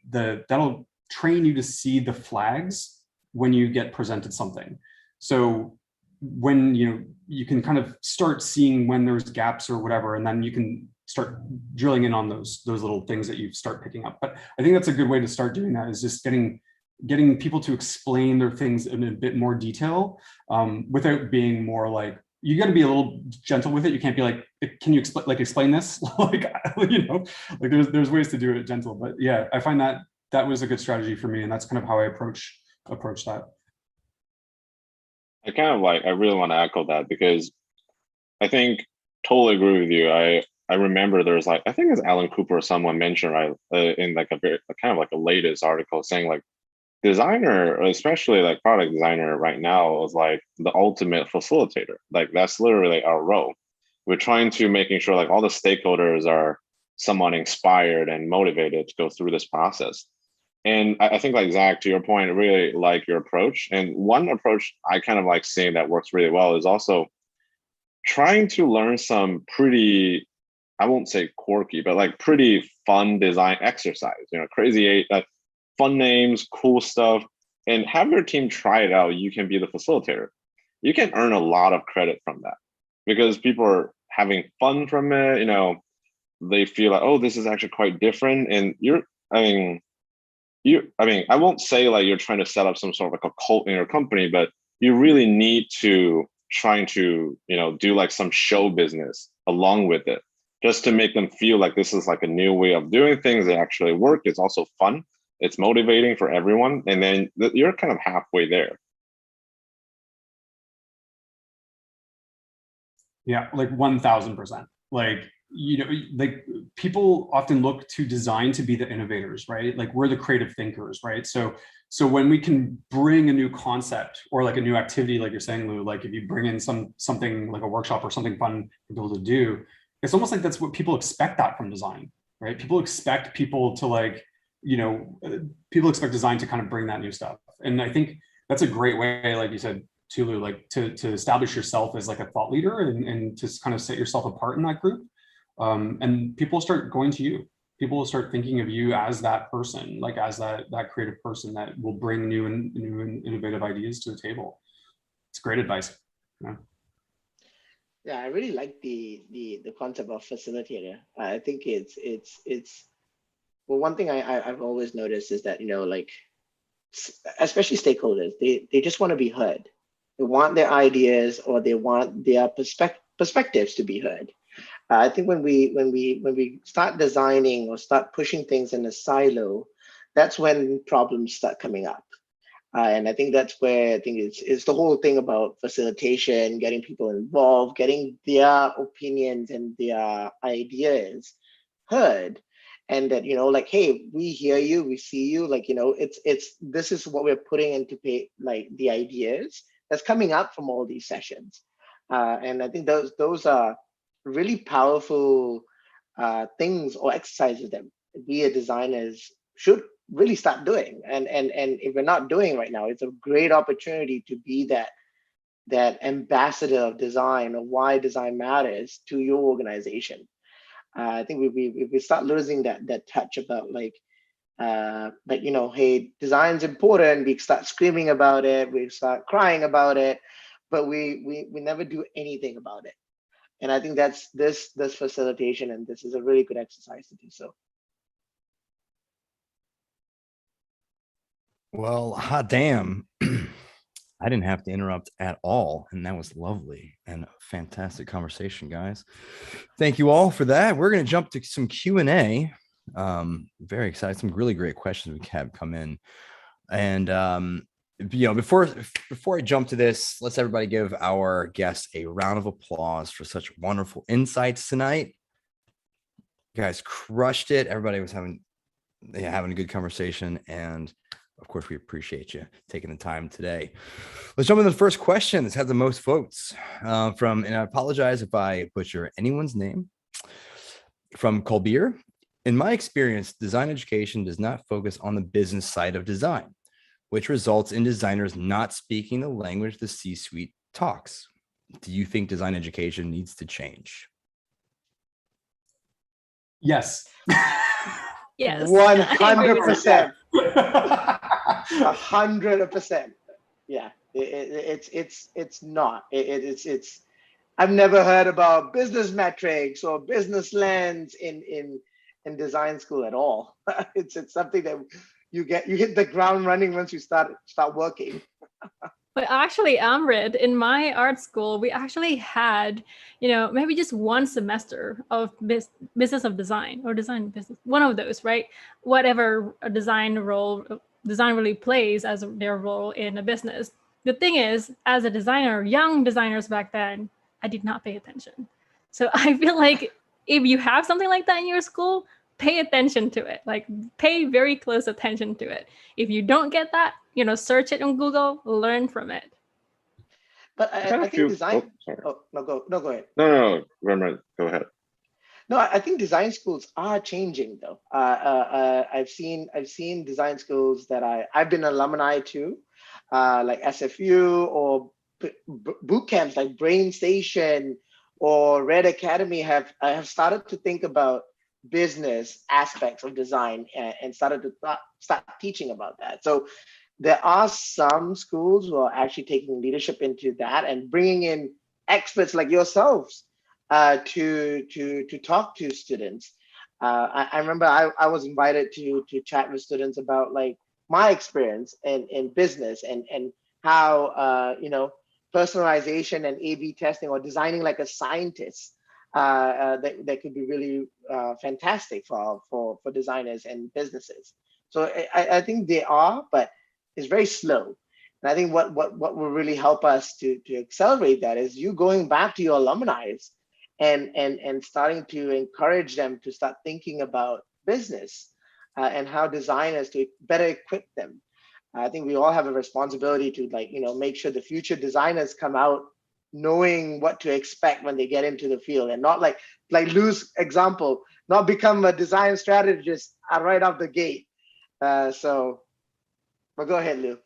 that'll train you to see the flags when you get presented something. So when you can kind of start seeing when there's gaps or whatever, and then you can start drilling in on those little things that you start picking up. But I think that's a good way to start doing that, is just getting people to explain their things in a bit more detail, without being more like, you got to be a little gentle with it. You can't be like, can you explain this? like there's ways to do it gentle. But yeah, I find that was a good strategy for me, and that's kind of how I approach that. I really want to echo that, because I think totally agree with you. I I remember there was like, I think it's Alan Cooper or someone mentioned, right, in like a very kind of like a latest article saying like designer, especially like product designer right now, is like the ultimate facilitator. Like that's literally our role. We're trying to making sure like all the stakeholders are somewhat inspired and motivated to go through this process. And I think like Zach, to your point, I really like your approach. And one approach I kind of like seeing that works really well is also trying to learn some pretty, I won't say quirky, but like pretty fun design exercise, you know, crazy, fun names, cool stuff, and have your team try it out. You can be the facilitator. You can earn a lot of credit from that because people are having fun from it. You know, they feel like, oh, this is actually quite different. And I won't say like you're trying to set up some sort of like a cult in your company, but you really need to trying to, you know, do like some show business along with it, just to make them feel like this is like a new way of doing things that actually work. It's also fun. It's motivating for everyone. And then you're kind of halfway there. Yeah, like 1000%. Like, you know, like people often look to design to be the innovators, right? Like we're the creative thinkers, right? So when we can bring a new concept or like a new activity, like you're saying, Lou, like if you bring in something like a workshop or something fun for people to do, it's almost like that's what people expect that from design, right? People expect people to like, you know, people expect design to kind of bring that new stuff. And I think that's a great way, like you said, Tulu, like to establish yourself as like a thought leader and to kind of set yourself apart in that group. And people start going to you. People will start thinking of you as that person, like as that creative person that will bring new and innovative ideas to the table. It's great advice. Yeah. Yeah, I really like the concept of facilitator. I think it's well, one thing I've always noticed is that, you know, like especially stakeholders, they just want to be heard. They want their ideas or they want their perspectives to be heard. I think when we start designing or start pushing things in a silo, that's when problems start coming up. And I think that's where I think it's the whole thing about facilitation, getting people involved, getting their opinions and their ideas heard. And that, you know, like, hey, we hear you, we see you, like, you know, this is what we're putting into like the ideas that's coming up from all these sessions. And I think those are really powerful things or exercises that we as designers should really start doing. And if we're not doing right now, it's a great opportunity to be that ambassador of design or why design matters to your organization. I think if we start losing that touch about like, you know, hey, design's important, we start screaming about it, we start crying about it, but we never do anything about it. And I think that's this facilitation, and this is a really good exercise to do so. Well, hot damn. I didn't have to interrupt at all. And that was lovely and a fantastic conversation, guys. Thank you all for that. We're going to jump to some Q&A. Very excited. Some really great questions we have come in. And, you know, before I jump to this, let's everybody give our guests a round of applause for such wonderful insights tonight. You guys crushed it. Everybody was having a good conversation. And of course, we appreciate you taking the time today. Let's jump into the first question. This had the most votes and I apologize if I butcher anyone's name. From Colbier. In my experience, design education does not focus on the business side of design, which results in designers not speaking the language the C-suite talks. Do you think design education needs to change? Yes. Yes. 100%. 100%. Yeah, it's not. It's. I've never heard about business metrics or business lens in design school at all. It's something that you hit the ground running once you start working. But actually, Amrit, in my art school, we actually had, you know, maybe just one semester of business of design or design business, one of those, right? Whatever a design really plays as their role in a business. The thing is, as a designer, young designers back then, I did not pay attention. So I feel like if you have something like that in your school, pay attention to it. Like, pay very close attention to it. If you don't get that, search it on Google, learn from it. But I think design. sorry. Oh, no, go ahead. No, Rembrandt, go ahead. No, I think design schools are changing though. I've seen design schools that I've been alumni to, like SFU or boot camps like Brain Station or Red Academy have started to think about business aspects of design and started to start teaching about that. So there are some schools who are actually taking leadership into that and bringing in experts like yourselves to talk to students. I remember I was invited to chat with students about like my experience in business and how personalization and A/B testing or designing like a scientist that could be really fantastic for designers and businesses. So I think they are, but it's very slow. And I think what will really help us to accelerate that is you going back to your alumni and starting to encourage them to start thinking about business and how designers to better equip them. I think we all have a responsibility to make sure the future designers come out knowing what to expect when they get into the field and not like Lou's example, not become a design strategist right off the gate. But go ahead, Lou.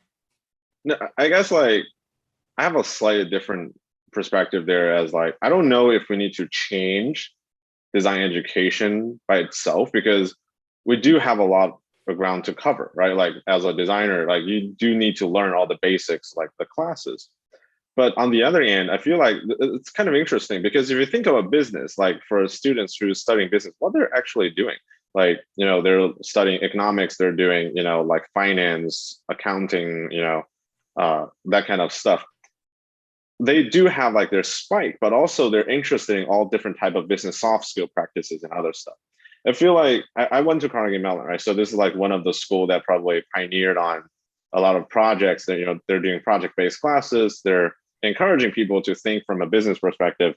No, I guess I have a slightly different perspective there as I don't know if we need to change design education by itself because we do have a lot of ground to cover, right? As a designer, you do need to learn all the basics, like the classes. But on the other hand, I feel like it's kind of interesting because if you think of a business, for students who are studying business, what they're actually doing, they're studying economics, they're doing, finance, accounting, that kind of stuff. They do have their spike, but also they're interested in all different type of business soft skill practices and other stuff. I feel like I went to Carnegie Mellon, right? So this is one of the school that probably pioneered on a lot of projects that, they're doing project-based classes. They're encouraging people to think from a business perspective.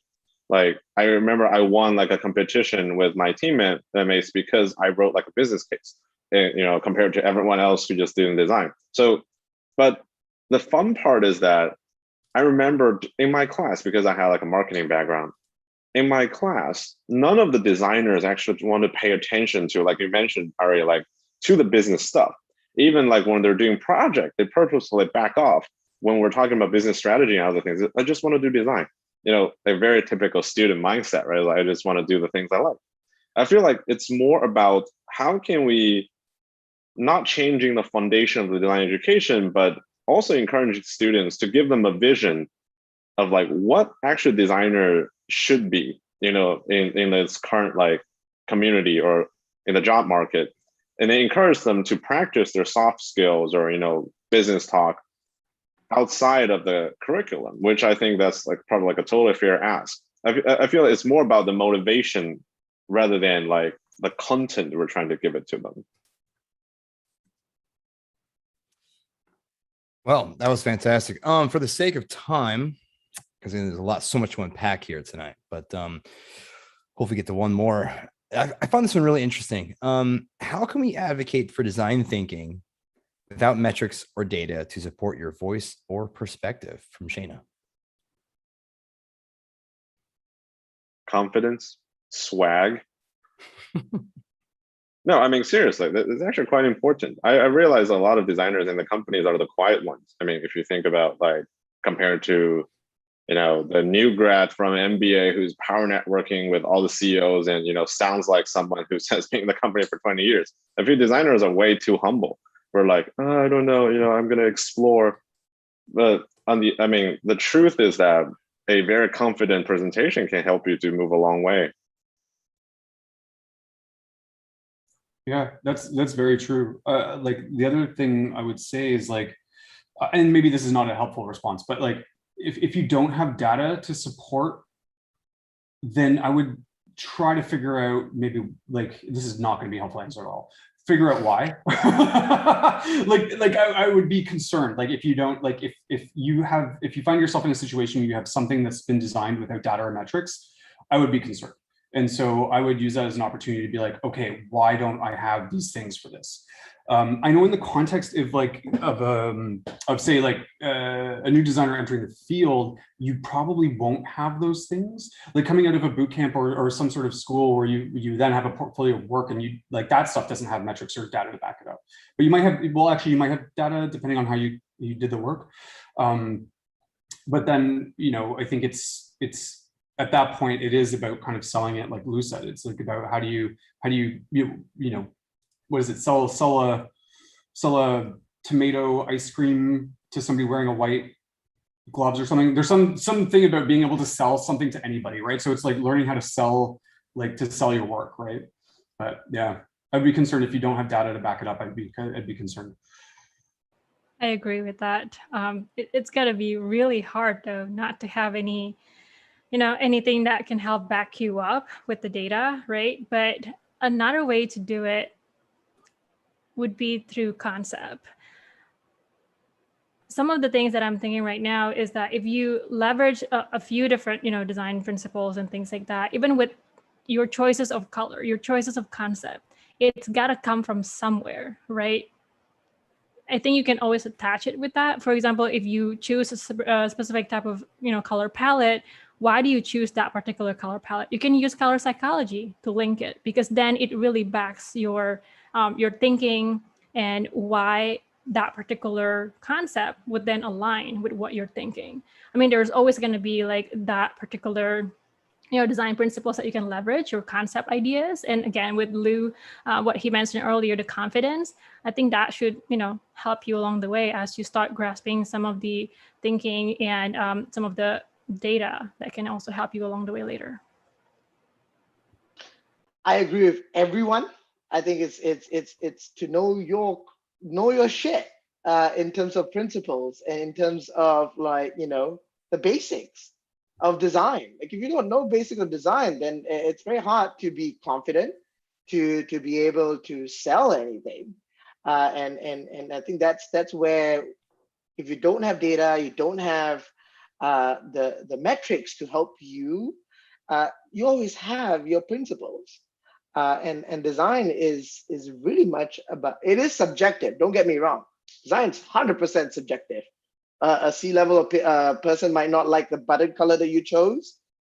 I remember I won a competition with my teammates because I wrote a business case, compared to everyone else who just did design. So, but the fun part is that I remember in my class, because I had a marketing background, in my class, none of the designers actually want to pay attention to, like you mentioned, Ari, to the business stuff. Even when they're doing project, they purposefully back off when we're talking about business strategy and other things. I just want to do design. A very typical student mindset, right? I just want to do the things I like. I feel like it's more about how can we not changing the foundation of the design education, but also encourage students to give them a vision of what actually designer should be, in this current community or in the job market. And they encourage them to practice their soft skills or, business talk outside of the curriculum, which I think that's probably a totally fair ask. I feel it's more about the motivation rather than the content we're trying to give it to them. Well, that was fantastic. For the sake of time, because there's so much to unpack here tonight, but hopefully get to one more. I found this one really interesting. How can we advocate for design thinking without metrics or data to support your voice or perspective? From Shayna. Confidence, swag. No, I mean, seriously, it's actually quite important. I realize a lot of designers in the companies are the quiet ones. I mean, if you think about compared to, the new grad from MBA who's power networking with all the CEOs and, sounds like someone who has been in the company for 20 years. A few designers are way too humble. We're I don't know, I'm going to explore. But the truth is that a very confident presentation can help you to move a long way. Yeah, that's very true. The other thing I would say is and maybe this is not a helpful response, but if you don't have data to support, then I would try to figure out maybe this is not going to be a helpful answer at all. Figure out why. I would be concerned. If you don't if you find yourself in a situation where you have something that's been designed without data or metrics, I would be concerned. And so I would use that as an opportunity to be like, okay, why don't I have these things for this? I know in the context of say like a new designer entering the field, you probably won't have those things. Like coming out of a boot camp or some sort of school where you then have a portfolio of work, and you like that stuff doesn't have metrics or data to back it up. But you might have, well, actually, you might have data depending on how you did the work. But then, you know, I think it's at that point, it is about kind of selling it, like Lou said. It's like about how do you know, what is it? Sell a tomato ice cream to somebody wearing a white gloves or something. There's something about being able to sell something to anybody, right? So it's like learning how to sell your work, right? But yeah, I'd be concerned if you don't have data to back it up. I'd be concerned. I agree with that. It's got to be really hard though not to have any, anything that can help back you up with the data, right? But another way to do it would be through concept. Some of the things that I'm thinking right now is that if you leverage a few different, design principles and things like that, even with your choices of color, your choices of concept, it's got to come from somewhere, right? I think you can always attach it with that. For example, if you choose a specific type of, color palette, why do you choose that particular color palette? You can use color psychology to link it, because then it really backs your thinking and why that particular concept would then align with what you're thinking. I mean, there's always going to be like that particular design principles that you can leverage, your concept ideas. And again, with Lou, what he mentioned earlier, the confidence, I think that should, help you along the way as you start grasping some of the thinking and some of the data that can also help you along the way later. I agree with everyone. I think it's to know your shit in terms of principles and in terms of the basics of design. Like if you don't know basics of design, then it's very hard to be confident to be able to sell anything. And I think that's where, if you don't have data, you don't have the metrics to help you, you always have your principles. And design is really much about, it is subjective. Don't get me wrong. Design's 100% subjective. A C-level person might not like the button color that you chose,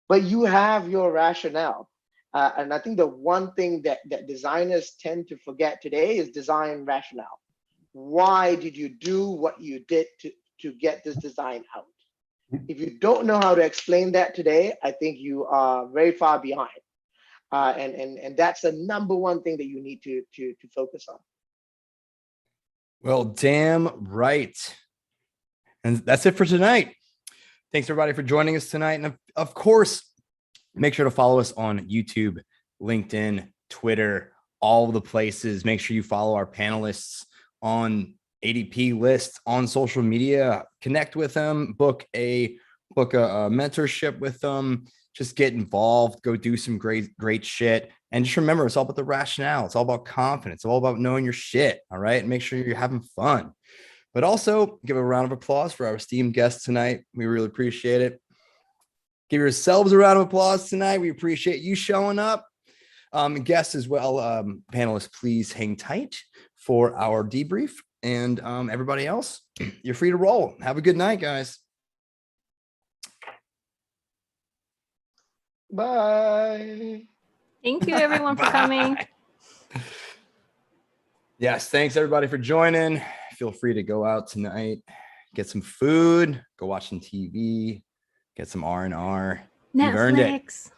but you have your rationale. And I think the one thing that designers tend to forget today is design rationale. Why did you do what you did to get this design out? If you don't know how to explain that today, I think you are very far behind. And that's the number one thing that you need to focus on. Well, damn right. And that's it for tonight. Thanks everybody for joining us tonight. And of course, make sure to follow us on YouTube, LinkedIn, Twitter, all the places. Make sure you follow our panelists on ADPList on social media. Connect with them, book a mentorship with them. Just get involved, go do some great shit. And just remember, it's all about the rationale. It's all about confidence. It's all about knowing your shit. All right. And make sure you're having fun. But also give a round of applause for our esteemed guests tonight. We really appreciate it. Give yourselves a round of applause tonight. We appreciate you showing up. Guests as well, panelists, please hang tight for our debrief. And everybody else, you're free to roll. Have a good night, guys. Bye. Thank you everyone for coming. Yes, thanks everybody for joining. Feel free to go out tonight, get some food, go watch some TV, get some R&R. You've earned it. Netflix.